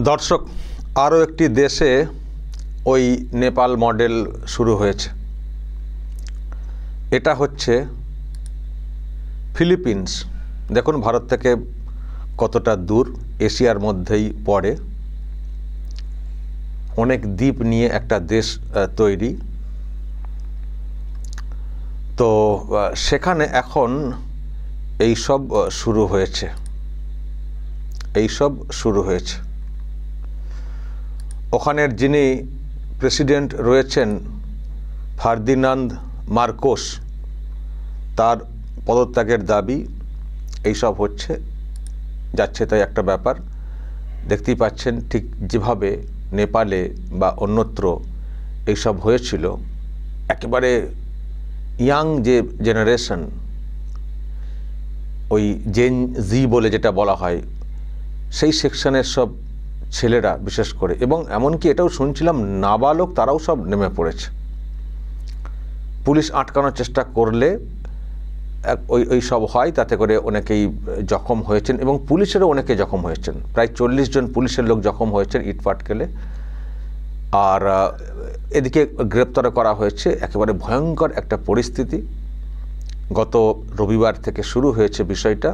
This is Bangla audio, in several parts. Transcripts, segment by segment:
দর্শক, আরও একটি দেশে ওই নেপাল মডেল শুরু হয়েছে। এটা হচ্ছে ফিলিপিন্স। দেখুন ভারত থেকে কতটা দূর, এশিয়ার মধ্যেই পড়ে, অনেক দ্বীপ নিয়ে একটা দেশ তৈরি। তো সেখানে এখন এইসব শুরু হয়েছে। ওখানের যিনি প্রেসিডেন্ট রয়েছেন ফার্দিনান্দ মার্কোস, তার পদত্যাগের দাবি, এইসব যাচ্ছে তাই একটা ব্যাপার। দেখতেই পাচ্ছেন ঠিক যেভাবে নেপালে বা অন্যত্র এইসব হয়েছিল, একেবারে ইয়াং যে জেনারেশন, ওই জেন জি বলে যেটা বলা হয়, সেই সেকশনের সব ছেলেরা বিশেষ করে, এবং এমনকি এটাও শুনছিলাম নাবালক তারাও সব নেমে পড়েছে। পুলিশ আটকানোর চেষ্টা করলে ওই সব হয়, তাতে করে অনেকেই জখম হয়েছেন এবং পুলিশেরও অনেকে জখম হয়েছেন। প্রায় 40 জন পুলিশের লোক জখম হয়েছেন ইট পাটকেলে। আর এদিকে গ্রেপ্তার করা হয়েছে। একেবারে ভয়ঙ্কর একটা পরিস্থিতি। গত রবিবার থেকে শুরু হয়েছে বিষয়টা।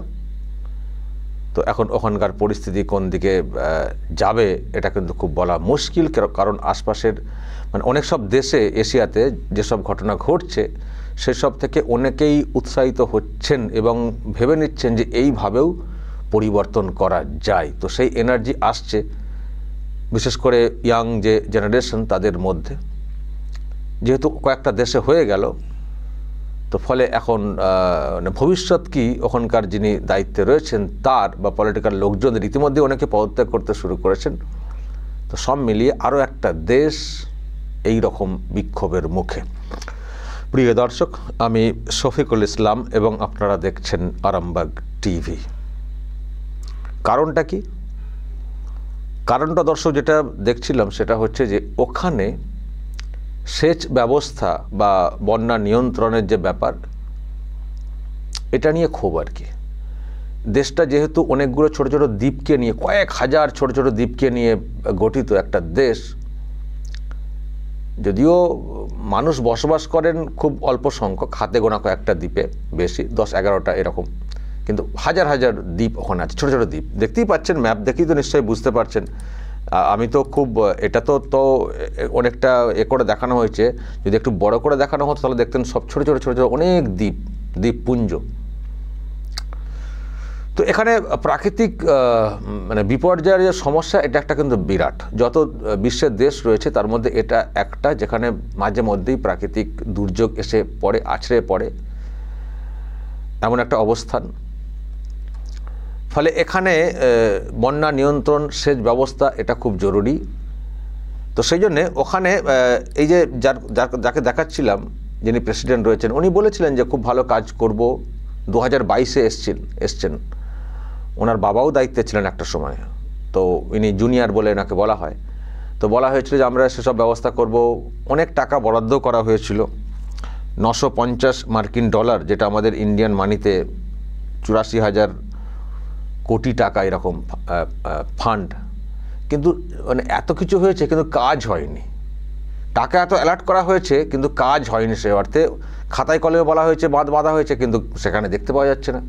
তো এখন ওখানকার পরিস্থিতি কোন দিকে যাবে এটা কিন্তু খুব বলা মুশকিল, কারণ আশপাশের অনেক সব দেশে এশিয়াতে যেসব ঘটনা ঘটছে সেসব থেকে অনেকেই উৎসাহিত হচ্ছেন এবং ভেবে নিচ্ছেন যে এইভাবেও পরিবর্তন করা যায়। তো সেই এনার্জি আসছে বিশেষ করে ইয়াং যে জেনারেশন তাদের মধ্যে, যেহেতু কয়েকটা দেশে হয়ে গেল। তো ফলে এখন ভবিষ্যৎ কি ওখানকার যিনি দায়িত্বে রয়েছেন তার বা পলিটিক্যাল লোকজনের, ইতিমধ্যে অনেকে পদত্যাগ করতে শুরু করেছেন। তো সব মিলিয়ে আরও একটা দেশ এই রকম বিক্ষোভের মুখে। প্রিয় দর্শক, আমি শফিকুল ইসলাম এবং আপনারা দেখছেন আরামবাগ টিভি। কারণটা কি? কারণটা দর্শক যেটা দেখছিলাম সেটা হচ্ছে যে ওখানে সেচ ব্যবস্থা বা বন্যা নিয়ন্ত্রণের যে ব্যাপার, এটা নিয়ে খুব আর কি। দেশটা যেহেতু অনেকগুলো ছোট ছোট দ্বীপকে নিয়ে, কয়েক হাজার ছোট ছোট দ্বীপকে নিয়ে গঠিত একটা দেশ, যদিও মানুষ বসবাস করেন খুব অল্প সংখ্যক, হাতে গোনা কয়েকটা দ্বীপে, বেশি 10-11টা এরকম, কিন্তু হাজার হাজার দ্বীপ ওখানে আছে, ছোট ছোট দ্বীপ। দেখতেই পাচ্ছেন, ম্যাপ দেখেই তো নিশ্চয়ই বুঝতে পারছেন। আমি তো খুব এটা তো অনেকটা করে দেখানো হয়েছে। যদি একটু বড় করে দেখানো হতো তাহলে দেখতেন সব ছোট ছোট ছোট ছোট অনেক দ্বীপপুঞ্জ। তো এখানে প্রাকৃতিক বিপর্যয়ের যে সমস্যা, এটা একটা কিন্তু বিরাট। যত বিশ্বের দেশ রয়েছে তার মধ্যে এটা একটা যেখানে মাঝে মধ্যেই প্রাকৃতিক দুর্যোগ এসে পড়ে, আছড়ে পড়ে, এমন একটা অবস্থান। ফলে এখানে বন্যা নিয়ন্ত্রণ, সেচ ব্যবস্থা এটা খুব জরুরি। তো সেই জন্যে ওখানে এই যে যাকে দেখাচ্ছিলাম, যিনি প্রেসিডেন্ট রয়েছেন, উনি বলেছিলেন যে খুব ভালো কাজ করব। 2022-এ এসছেন। ওনার বাবাও দায়িত্বে ছিলেন একটা সময়, তো ইনি জুনিয়র বলে এনাকে বলা হয়। তো বলা হয়েছিল যে আমরা সেসব ব্যবস্থা করব। অনেক টাকা বরাদ্দ করা হয়েছিল, $950 মার্কিন, যেটা আমাদের ইন্ডিয়ান মানিতে 84,000 কোটি টাকা এরকম ফান্ড। কিন্তু এত কিছু হয়েছে কিন্তু কাজ হয়নি। টাকা এত অ্যালার্ট করা হয়েছে কিন্তু কাজ হয়নি। সে অর্থে খাতায় কলমে বলা হয়েছে, বাঁধ বাঁধা হয়েছে, কিন্তু সেখানে দেখতে পাওয়া যাচ্ছে না।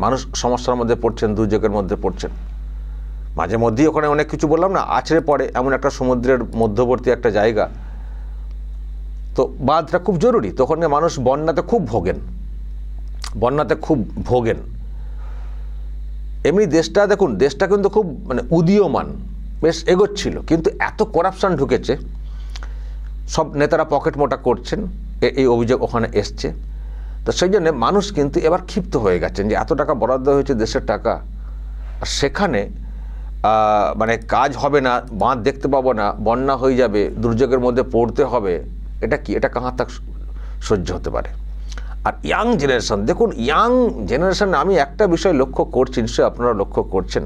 মানুষ সমস্যার মধ্যে পড়ছেন, দুর্যোগের মধ্যে পড়ছেন। মাঝে মধ্যেই ওখানে অনেক কিছু, বললাম না, আছড়ে পড়ে, এমন একটা সমুদ্রের মধ্যবর্তী একটা জায়গা। তো বাঁধটা খুব জরুরি। তো ওখানে মানুষ বন্যাতে খুব ভোগেন। এমনি দেশটা দেখুন, দেশটা কিন্তু খুব উদীয়মান, বেশ এগোচ্ছিল, কিন্তু এত করাপশন ঢুকেছে, সব নেতারা পকেট মোটা করছেন, এই অভিযোগ ওখানে এসছে। তো সেই জন্যে মানুষ কিন্তু এবার ক্ষিপ্ত হয়ে গেছেন যে এত টাকা বরাদ্দ হয়েছে দেশের টাকা, আর সেখানে কাজ হবে না, বাঁধ দেখতে পাবো না, বন্যা হয়ে যাবে, দুর্যোগের মধ্যে পড়তে হবে। এটা কি? এটা কাহার তাক সহ্য হতে পারে? আর ইয়াং জেনারেশন, দেখুন ইয়াং জেনারেশন, আমি একটা বিষয় লক্ষ্য করছি, নিশ্চয়ই আপনারা লক্ষ্য করছেন,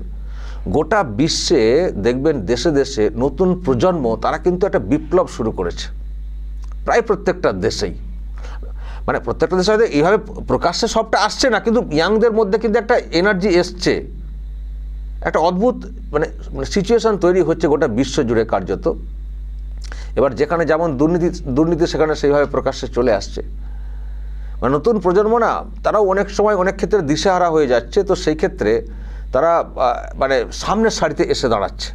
গোটা বিশ্বে দেখবেন দেশে দেশে নতুন প্রজন্ম তারা কিন্তু একটা বিপ্লব শুরু করেছে, প্রায় প্রত্যেকটা দেশেই। প্রত্যেকটা দেশে হয়তো এইভাবে প্রকাশ্যে সবটা আসছে না, কিন্তু ইয়াংদের মধ্যে কিন্তু একটা এনার্জি এসছে। একটা অদ্ভুত মানে সিচুয়েশন তৈরি হচ্ছে গোটা বিশ্ব জুড়ে কার্যত। এবার যেখানে যেমন দুর্নীতি সেখানে সেইভাবে প্রকাশ্যে চলে আসছে। মানে নতুন প্রজন্ম না, তারাও অনেক সময় অনেক ক্ষেত্রে দিশেহারা হয়ে যাচ্ছে। তো সেই ক্ষেত্রে তারা মানে সামনের সারিতে এসে দাঁড়াচ্ছে,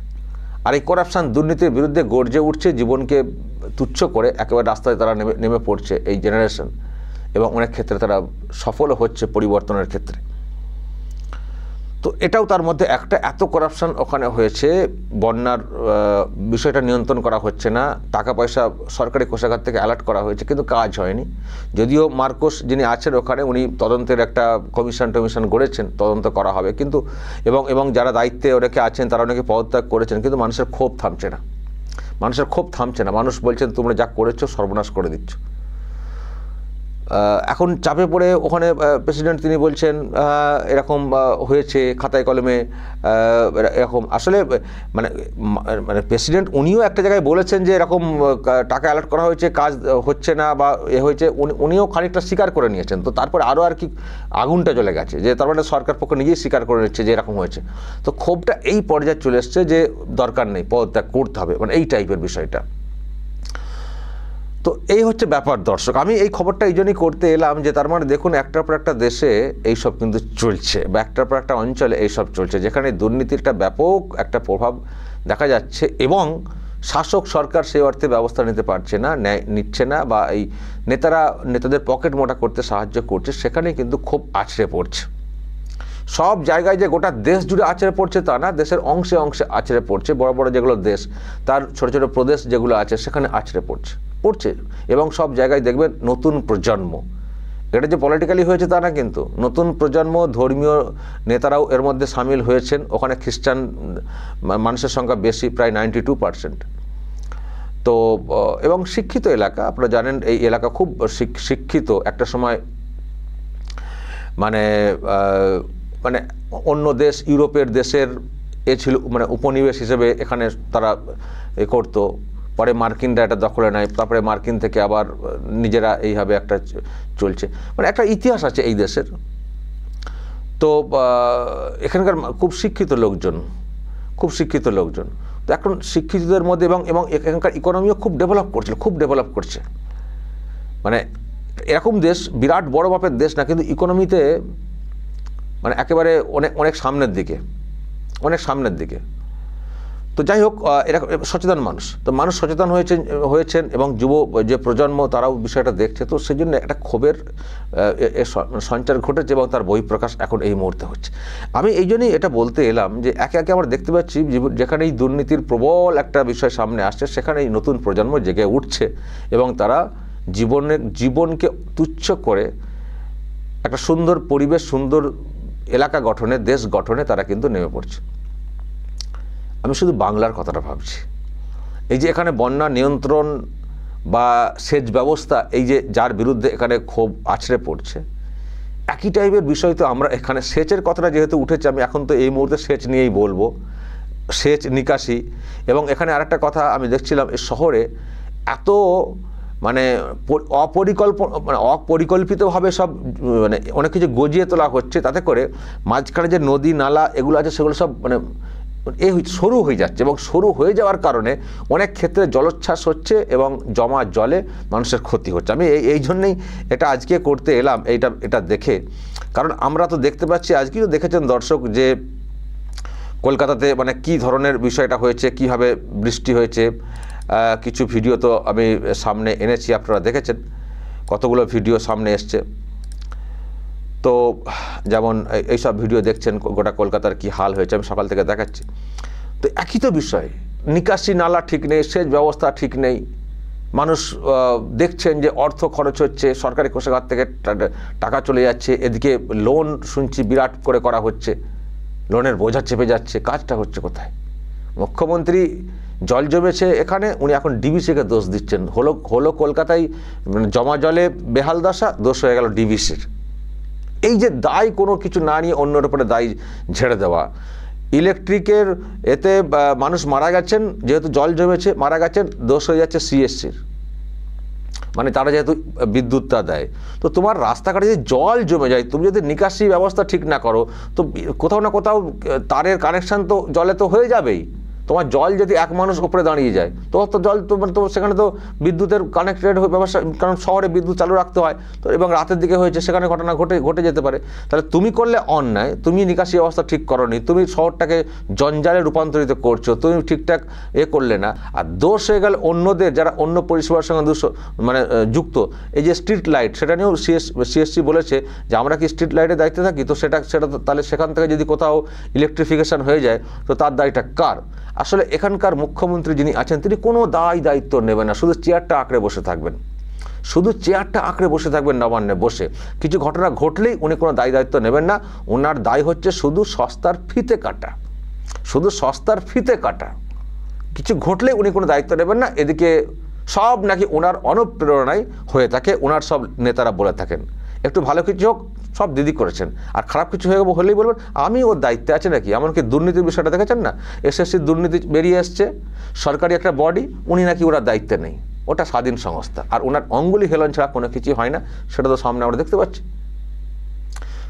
আর এই করাপশান দুর্নীতির বিরুদ্ধে গর্জে উঠছে, জীবনকে তুচ্ছ করে একেবারে রাস্তায় তারা নেমে পড়ছে এই জেনারেশন, এবং অনেক ক্ষেত্রে তারা সফল হচ্ছে পরিবর্তনের ক্ষেত্রে। তো এটাও তার মধ্যে একটা, এত করাপশান ওখানে হয়েছে, বন্যার বিষয়টা নিয়ন্ত্রণ করা হচ্ছে না, টাকা পয়সা সরকারি কোষাগার থেকে অ্যালার্ট করা হয়েছে কিন্তু কাজ হয়নি। যদিও মার্কোস যিনি আছেন ওখানে, উনি তদন্তের একটা কমিশন গড়েছেন, তদন্ত করা হবে, কিন্তু এবং যারা দায়িত্বে অনেকে আছেন তারা অনেকে পদত্যাগ করেছেন, কিন্তু মানুষের ক্ষোভ থামছে না, মানুষ বলছেন তোমরা যা করেছো সর্বনাশ করে দিচ্ছ। এখন চাপে পড়ে ওখানে প্রেসিডেন্ট তিনি বলছেন এরকম হয়েছে, খাতায় কলমে এরকম। আসলে মানে প্রেসিডেন্ট উনিও একটা জায়গায় বলেছেন যে এরকম টাকা অ্যালার্ট করা হয়েছে, কাজ হচ্ছে না বা হয়েছে, উনিও খানিকটা স্বীকার করে নিয়েছেন। তো তারপরে আরও আর কি আগুনটা জ্বলে গেছে, যে তার মানে সরকার পক্ষ নিজেই স্বীকার করে নিচ্ছে যে এরকম হয়েছে। তো ক্ষোভটা এই পর্যায়ে চলে এসছে যে দরকার নেই, পদত্যাগ করতে হবে, মানে এই টাইপের বিষয়টা। তো এই হচ্ছে ব্যাপার দর্শক। আমি এই খবরটা এই জন্যই করতে এলাম যে তার মানে দেখুন, একটার পর একটা দেশে এইসব কিন্তু চলছে, বা একটার পর একটা অঞ্চলে এইসব চলছে, যেখানে দুর্নীতির একটা ব্যাপক একটা প্রভাব দেখা যাচ্ছে, এবং শাসক সরকার সেই অর্থে ব্যবস্থা নিতে পারছে না, নিচ্ছে না, বা এই নেতাদের পকেট মোটা করতে সাহায্য করছে, সেখানে কিন্তু খুব আছড়ে পড়ছে। সব জায়গায় যে গোটা দেশ জুড়ে আছড়ে পড়ছে তা না, দেশের অংশে অংশে আছড়ে পড়ছে। বড় বড় যেগুলো দেশ, তার ছোট ছোট প্রদেশ যেগুলো আছে সেখানে আছড়ে পড়ছে। এবং সব জায়গায় দেখবেন নতুন প্রজন্ম, এটা যে পলিটিক্যালি হয়েছে তা না, কিন্তু নতুন প্রজন্ম, ধর্মীয় নেতারাও এর মধ্যে সামিল হয়েছেন। ওখানে খ্রিস্টান মানুষের সংখ্যা বেশি, প্রায় 92%। তো এবং শিক্ষিত এলাকা, আপনারা জানেন এই এলাকা খুব শিক্ষিত। একটা সময় মানে অন্য দেশ, ইউরোপের দেশের ছিল, মানে উপনিবেশ হিসেবে এখানে তারা করতো। পরে মার্কিনরা এটা দখলে নেয়, তারপরে মার্কিন থেকে আবার নিজেরা এইভাবে একটা চলছে, মানে একটা ইতিহাস আছে এই দেশের। তো এখানকার খুব শিক্ষিত লোকজন। তো এখন শিক্ষিতদের মধ্যে এবং এখানকার ইকোনমিও খুব ডেভেলপ করছে। মানে এরকম দেশ, বিরাট বড় মাপের দেশ না, কিন্তু ইকোনমিতে মানে একেবারে অনেক সামনের দিকে। তো যাই হোক, এরকম সচেতন মানুষ, তো মানুষ সচেতন হয়েছেন এবং যুব যে প্রজন্ম তারাও বিষয়টা দেখছে। তো সেই জন্য একটা ক্ষোভের সঞ্চার ঘটেছে এবং তার বহিঃপ্রকাশ এখন এই মুহূর্তে হচ্ছে। আমি এই জন্যই এটা বলতে এলাম যে একে একে আমরা দেখতে পাচ্ছি যেখানেই দুর্নীতির প্রবল একটা বিষয় সামনে আসছে, সেখানেই নতুন প্রজন্ম জেগে উঠছে এবং তারা জীবনকে তুচ্ছ করে একটা সুন্দর পরিবেশ, সুন্দর এলাকা গঠনে, দেশ গঠনে তারা কিন্তু নেমে পড়ছে। আমি শুধু বাংলার কথাটা ভাবছি। এই যে এখানে বন্যা নিয়ন্ত্রণ বা সেচ ব্যবস্থা, এই যে যার বিরুদ্ধে এখানে ক্ষোভ আছড়ে পড়ছে, একই টাইপের বিষয় তো আমরা এখানে সেচের কথাটা যেহেতু উঠেছে, আমি এখন তো এই মুহূর্তে সেচ নিয়েই বলবো, সেচ নিকাশি। এবং এখানে আরেকটা কথা আমি দেখছিলাম, এই শহরে এত মানে অপরিকল্পিতভাবে সব মানে অনেক কিছু গজিয়ে তোলা হচ্ছে, তাতে করে মাঝখানে যে নদী নালা এগুলো আছে সেগুলো সব মানে সরু হয়ে যাচ্ছে, এবং সরু হয়ে যাওয়ার কারণে অনেক ক্ষেত্রে জলোচ্ছ্বাস হচ্ছে এবং জমা জলে মানুষের ক্ষতি হচ্ছে। আমি এই জন্যেই এটা আজকে করতে এলাম, এটা দেখে। কারণ আমরা তো দেখতে পাচ্ছি, আজকেই তো দেখেছেন দর্শক, যে কলকাতাতে মানে কি ধরনের বিষয়টা হয়েছে, কিভাবে বৃষ্টি হয়েছে। কিছু ভিডিও তো আমি সামনে এনেছি, আপনারা দেখেছেন, কতগুলো ভিডিও সামনে এসছে। তো যেমন এইসব ভিডিও দেখছেন, গোটা কলকাতার কি হাল হয়েছে, আমি সকাল থেকে দেখাচ্ছি। তো একই তো বিষয়, নিকাশি নালা ঠিক নেই, সেচ ব্যবস্থা ঠিক নেই। মানুষ দেখছেন যে অর্থ খরচ হচ্ছে, সরকারি কোষাগার থেকে টাকা চলে যাচ্ছে, এদিকে লোন শুনছি বিরাট করে করা হচ্ছে, লোনের বোঝা চেপে যাচ্ছে। কাজটা হচ্ছে কোথায়? মুখ্যমন্ত্রী জল জমেছে এখানে, উনি এখন ডিবিসিকে দোষ দিচ্ছেন। হলো কলকাতায় জমা জলে বেহাল দশা, দোষ হয়ে গেল ডিবিসির। এই যে দায় কোনো কিছু না নিয়ে অন্যের উপরে দায় ঝেড়ে দেওয়া। ইলেকট্রিকের এতে মানুষ মারা গেছেন, যেহেতু জল জমেছে মারা গেছেন, দোষ হয়ে যাচ্ছে সিএসসির। মানে তারা যেহেতু বিদ্যুৎটা দেয়, তো তোমার রাস্তাঘাটে যদি জল জমে যায়, তুমি যদি নিকাশি ব্যবস্থা ঠিক না করো, তো কোথাও না কোথাও তারের কানেকশান তো জলে তো হয়ে যাবেই। তোমার জল যদি এক মানুষ উপরে দাঁড়িয়ে যায়, তো জল তো সেখানে তো বিদ্যুতের কানেক্টেড ব্যবস্থা, কারণ শহরে বিদ্যুৎ চালু রাখতে হয়, তো এবং রাতের দিকে হয়েছে, সেখানে ঘটনা ঘটে যেতে পারে। তাহলে তুমি করলে অন্যায়, তুমি নিকাশি ব্যবস্থা ঠিক করোনি, তুমি শহরটাকে জঞ্জালে রূপান্তরিত করছো, তুমি ঠিকঠাক করলে না। আর দোষ হয়ে গেল অন্যদের, যারা অন্য পরিষেবার সঙ্গে যুক্ত। এই যে স্ট্রিট লাইট, সেটা নিয়েও সিএসসি বলেছে যে আমরা কি স্ট্রিট লাইটের দায়িত্বে থাকি, তো সেটা তাহলে সেখান থেকে যদি কোথাও ইলেকট্রিফিকেশন হয়ে যায়, তো তার দায়টা কার? আসলে এখানকার মুখ্যমন্ত্রী যিনি আছেন, তিনি কোনো দায়িত্ব নেবেন না, শুধু চেয়ারটা আঁকড়ে বসে থাকবেন, শুধু চেয়ারটা আঁকড়ে বসে থাকবেন নবান্নে বসে। কিছু ঘটনা ঘটলেই উনি কোনো দায়িত্ব নেবেন না। ওনার দায় হচ্ছে শুধু সস্তার ফিতে কাটা, শুধু সস্তার ফিতে কাটা। কিছু ঘটলে উনি কোনো দায়িত্ব নেবেন না। এদিকে সব নাকি ওনার অনুপ্রেরণায় হয়ে থাকে, ওনার সব নেতারা বলে থাকেন একটু ভালো কিছু হোক, সব দিদি করেছেন, আর খারাপ কিছু হলেই বলবেন আমি ওর দায়িত্বে আছে নাকি। এমনকি দুর্নীতির বিষয়টা দেখেছেন না, এসএসসির দুর্নীতি বেরিয়ে এসছে, সরকারি একটা বডি, উনি নাকি ওরা দায়িত্বে নেই, ওটা স্বাধীন সংস্থা, আর ওনার অঙ্গুলি হেলন ছাড়া কোনো কিছুই হয় না, সেটা তো সামনে আমরা দেখতে পাচ্ছি।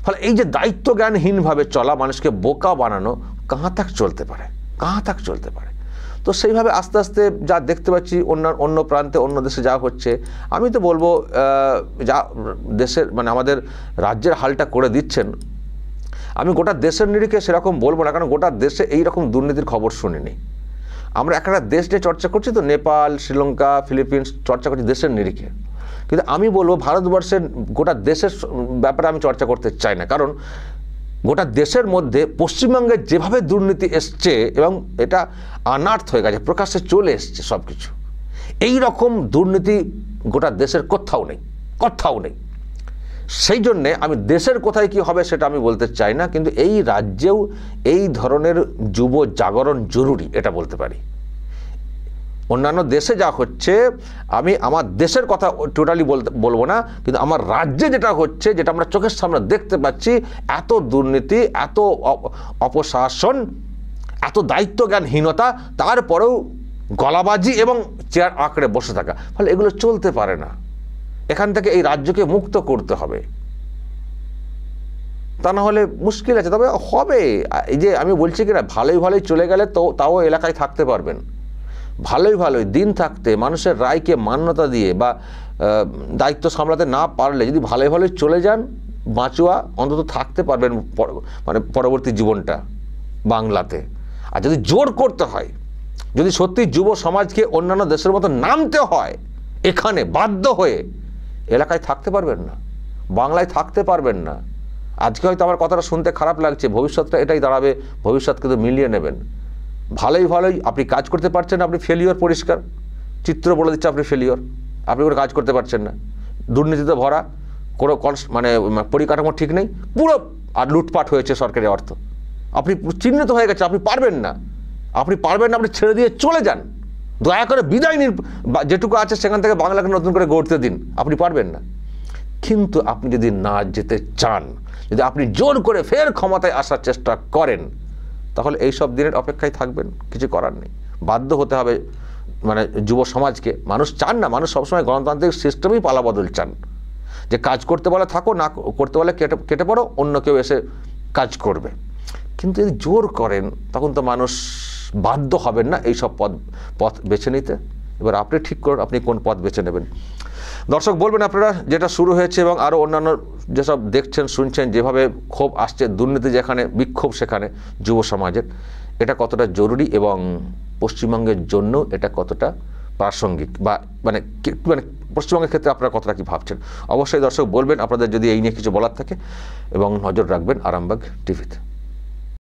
ফলে এই যে দায়িত্ব জ্ঞানহীনভাবে চলা, মানুষকে বোকা বানানো, কাहाँ तक চলতে পারে, কাहाँ तक চলতে পারে। তো সেইভাবে আস্তে আস্তে যা দেখতে পাচ্ছি অন্য প্রান্তে, অন্য দেশে যা হচ্ছে, আমি তো বলবো যা দেশের আমাদের রাজ্যের হালটা করে দিচ্ছেন, আমি গোটা দেশের নিরিখে সেরকম বলবো না, কারণ গোটা দেশে এইরকম দুর্নীতির খবর শুনিনি। আমরা একটা দেশ নিয়ে চর্চা করছি, তো নেপাল, শ্রীলঙ্কা, ফিলিপিন্স চর্চা করছি দেশের নিরিখে, কিন্তু আমি বলবো ভারতবর্ষের গোটা দেশের ব্যাপারে আমি চর্চা করতে চাই না। কারণ গোটা দেশের মধ্যে পশ্চিমবঙ্গে যেভাবে দুর্নীতি এসছে, এবং এটা অনার্থ হয়ে গেছে, প্রকাশ্যে চলে এসছে সব কিছু, এই রকম দুর্নীতি গোটা দেশের কোথাও নেই, কোথাও নেই। সেই জন্যে আমি দেশের কোথায় কি হবে সেটা আমি বলতে চাই না, কিন্তু এই রাজ্যেও এই ধরনের যুব জাগরণ জরুরি, এটা বলতে পারি। অন্যান্য দেশে যা হচ্ছে, আমি আমার দেশের কথা টোটালি বলবো না, কিন্তু আমার রাজ্যে যেটা হচ্ছে, যেটা আমরা চোখের সামনে দেখতে পাচ্ছি, এত দুর্নীতি, এত অপশাসন, এত দায়িত্বজ্ঞানহীনতা, তারপরেও গলাবাজি এবং চেয়ার আঁকড়ে বসে থাকা, ফলে এগুলো চলতে পারে না। এখান থেকে এই রাজ্যকে মুক্ত করতে হবে, তা না হলে মুশকিল আছে। তবে হবে, এই যে আমি বলছি কিনা, ভালোই চলে গেলে তো তাও এলাকায় থাকতে পারবেন, ভালোই দিন থাকতে, মানুষের রায়কে মান্যতা দিয়ে বা দায়িত্ব সামলাতে না পারলে যদি ভালোই চলে যান, বাঁচুয়া অন্তত থাকতে পারবেন পরবর্তী জীবনটা বাংলাতে। আর যদি জোর করতে হয়, যদি সত্যি যুব সমাজকে অন্যান্য দেশের মতো নামতে হয়, এখানে বাধ্য হয়ে এলাকায় থাকতে পারবেন না, বাংলায় থাকতে পারবেন না। আজকে হয়তো আমার কথাটা শুনতে খারাপ লাগছে, ভবিষ্যৎটা এটাই দাঁড়াবে, ভবিষ্যৎ কিন্তু মিলিয়ে নেবেন। ভালোই আপনি কাজ করতে পারছেন, আপনি ফেলিওর, পরিষ্কার চিত্র বলে দিচ্ছে আপনি ফেলিওর, আপনি কোনো কাজ করতে পারছেন না, দুর্নীতিতে ভরা, কোনো পরিকাঠামো ঠিক নেই, পুরো আর লুটপাট হয়েছে সরকারি অর্থ, আপনি চিহ্নিত হয়ে গেছে, আপনি পারবেন না, আপনি ছেড়ে দিয়ে চলে যান, দয়া করে বিদায় নিন, যেটুকু আছে সেখান থেকে বাংলাকে নতুন করে গড়তে দিন, আপনি পারবেন না। কিন্তু আপনি যদি না যেতে চান, যদি আপনি জোর করে ফের ক্ষমতায় আসার চেষ্টা করেন, তাহলে এই সব দিনের অপেক্ষায় থাকবেন, কিছু করার নেই, বাধ্য হতে হবে যুব সমাজকে। মানুষ চান না, মানুষ সবসময় গণতান্ত্রিক সিস্টেমেই পালাবদল চান, যে কাজ করতে বলে থাকো, না করতে বলে কেটে পড়ো, অন্য কেউ এসে কাজ করবে। কিন্তু যদি জোর করেন, তখন তো মানুষ বাধ্য হবেন না এই সব পথ বেছে নিতে। এবার আপনি ঠিক করুন আপনি কোন পথ বেছে নেবেন। দর্শক বলবেন আপনারা, যেটা শুরু হয়েছে এবং আরও অন্যান্য যেসব দেখছেন শুনছেন, যেভাবে ক্ষোভ আসছে, দুর্নীতি যেখানে, বিক্ষোভ সেখানে যুব সমাজের, এটা কতটা জরুরি এবং পশ্চিমবঙ্গের জন্য এটা কতটা প্রাসঙ্গিক, বা পশ্চিমবঙ্গের ক্ষেত্রে আপনারা কতটা কি ভাবছেন, অবশ্যই দর্শক বলবেন আপনাদের যদি এই নিয়ে কিছু বলার থাকে, এবং নজর রাখবেন আরামবাগ টিভিতে।